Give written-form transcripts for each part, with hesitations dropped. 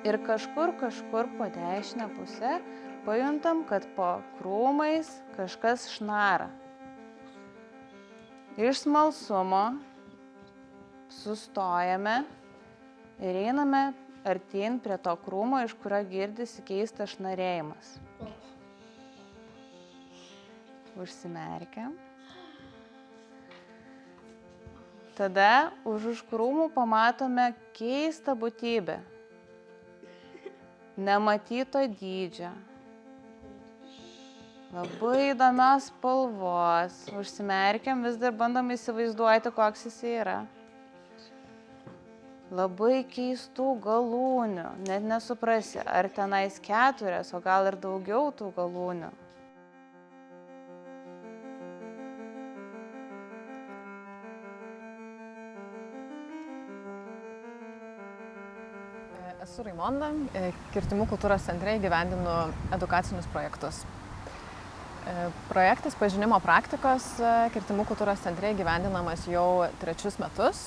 Ir kažkur po dešinę pusę pajuntam, kad po krūmais kažkas šnara. Iš smalsumo sustojame ir einame artyn prie to krūmo, iš kurio girdisi keistas šnarėjimas. Užsimerkiam. Tada už krūmų pamatome keistą būtybę. Nematyto dydžio. Labai įdomios spalvos. Užsimerkiam, vis dar bandom įsivaizduoti, koks jis yra. Labai keistų galūnių. Net nesuprasi, ar tenais 4, o gal ir daugiau tų galūnių. Esu Raimonda, Kirtimų kultūros centre įgyvendinu edukacinius projektus. Projektas pažinimo praktikos Kirtimų kultūros centre įgyvendinamas jau 3 metus.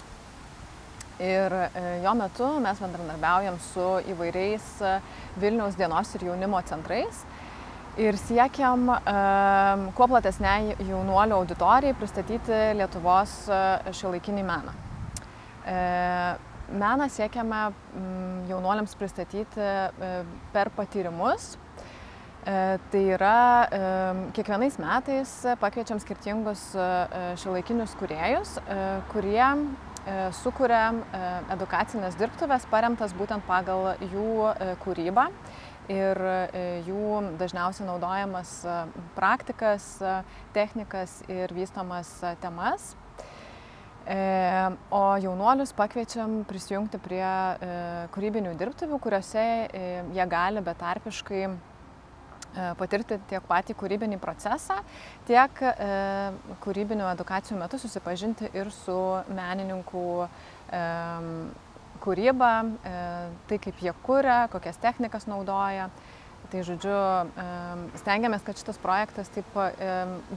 Ir jo metu mes bendradarbiaujam su įvairiais Vilniaus dienos ir jaunimo centrais ir siekiam kuo platesniai jaunuolių auditorijai pristatyti Lietuvos šiuolaikinį meną. Meną siekiame jaunuoliams pristatyti per patyrimus. Tai yra, kiekvienais metais pakviečiam skirtingus šiuolaikinius kūrėjus, kurie sukuria edukacinės dirbtuves paremtas būtent pagal jų kūrybą ir jų dažniausiai naudojamas praktikas, technikas ir vystomas temas. O jaunuolius pakviečiam prisijungti prie kūrybinių dirbtuvių, kuriuose jie gali betarpiškai patirti tiek patį kūrybinį procesą, tiek kūrybinių edukacijų metu susipažinti ir su menininkų kūryba, tai kaip jie kuria, kokias technikas naudoja. Tai žodžiu, stengiamės, kad šitas projektas taip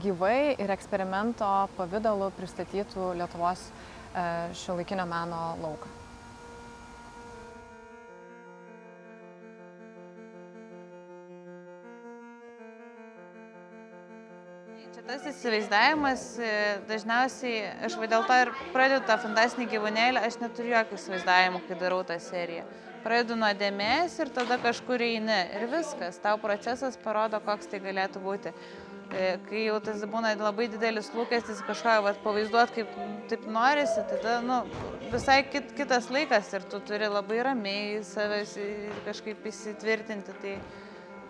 gyvai ir eksperimento pavidalu pristatytų Lietuvos šiuolaikinio meno lauką. Tas įsivaizdavimas, dažniausiai, aš dėl to ir pradedu tą fantastinį gyvūnėlį, aš neturiu jokio įsivaizdavimo, kai darau tą seriją. Pradedu nuo dėmės ir tada kažkur eini ir viskas, tau procesas parodo, koks tai galėtų būti. Kai jau tas būna labai didelis lūkestis kažką pavaizduoti, kaip taip norisi, tada visai kitas laikas ir tu turi labai ramiai savęs kažkaip įsitvirtinti.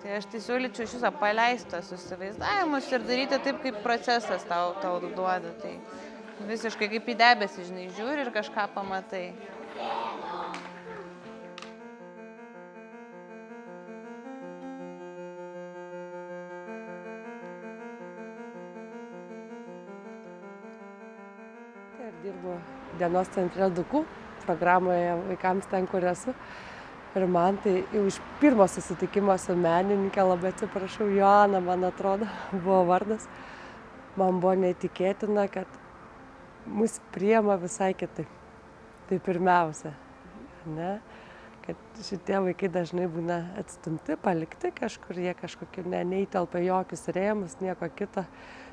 Tai aš siūlyčiau iš viso paleisti tos įsivaizdavimus ir daryti taip, kaip procesas tau duoda. Tai visiškai kaip į debesį, žinai, žiūri ir kažką pamatai. Ir dirbu dienos centre Dukų programoje vaikams ten, kur esu. Ir man tai jau iš pirmo susitikimo su menininkė, labai atsiprašau, Joana, man atrodo, buvo vardas. Man buvo neįtikėtina, kad mus priima visai kitaip. Tai pirmiausia, ne? Kad šitie vaikai dažnai būna atstumti, palikti kažkur, jie kažkokie neįtelpa jokius rėmus, nieko kito.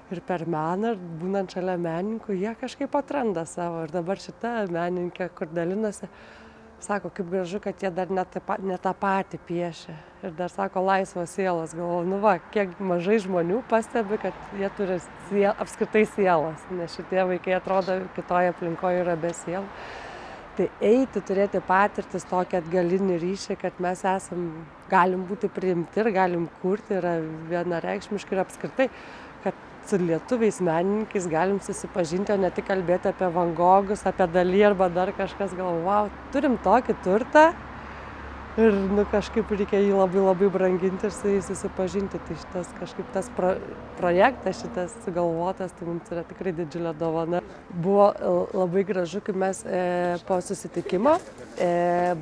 Ir per meną, būnant šalia menininkų, jie kažkaip atranda savo. Ir dabar šita menininkė, kur dalinasi, sako, kaip gražu, kad jie dar ne tą patį piešia. Ir dar sako, laisvos sielos. Galvoju, kiek mažai žmonių pastebi, kad jie turi apskritai sielas. Nes šitie vaikai atrodo kitoje aplinkoje yra be sielų. Tai eiti, turėti patirtis tokį atgalinį ryšį, kad mes galim būti priimti ir galim kurti, yra vienareikšmiškai ir apskritai, kad su lietuviais menininkais galim susipažinti, o ne tik kalbėti apie Van Gogus, apie Dalį arba dar kažkas. Galvoju, turim tokį turtą ir kažkaip reikia jį labai branginti ir su jais susipažinti. Tai šitas kažkaip tas projektas, šitas sugalvotas, tai mums yra tikrai didžiulė dovana. Buvo labai gražu, kai mes po susitikimo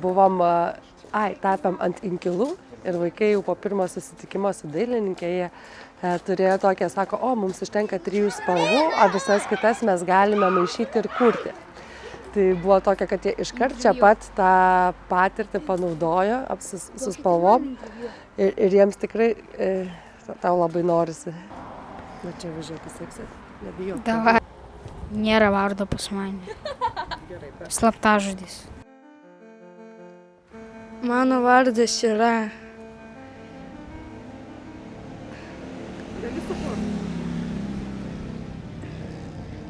buvom tapėm ant inkilų ir vaikai jau po pirmo susitikimo su dailininkė, jie turėjo tokią, sako, mums užtenka 3 spalvų, o visas kitas mes galime maišyti ir kurti. Tai buvo tokia, kad jie iškart čia pat tą patirtį panaudojo su spalvom ir jiems tikrai tau labai norisi. Na čia važiuoju, pasakysit, nebijau. Davai. Nėra vardo pas mane. Slaptažodis. Mano vardas yra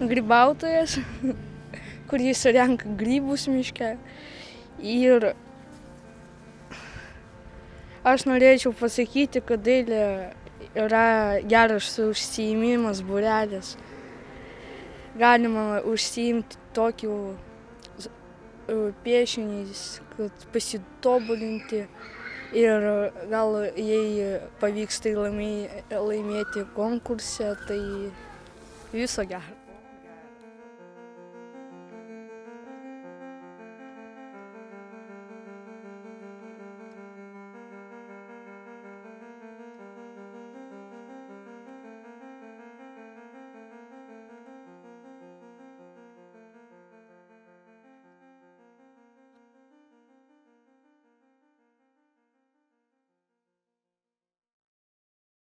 grybautojas, kuris renka grybus miške. Ir aš norėčiau pasakyti, kad dailė yra geras užsiėmimas, būrelis. Galima užsiimti tokiu piešiniais, kad pasitobulinti ir gal jei pavyks tai laimėti konkurse, tai viso gero.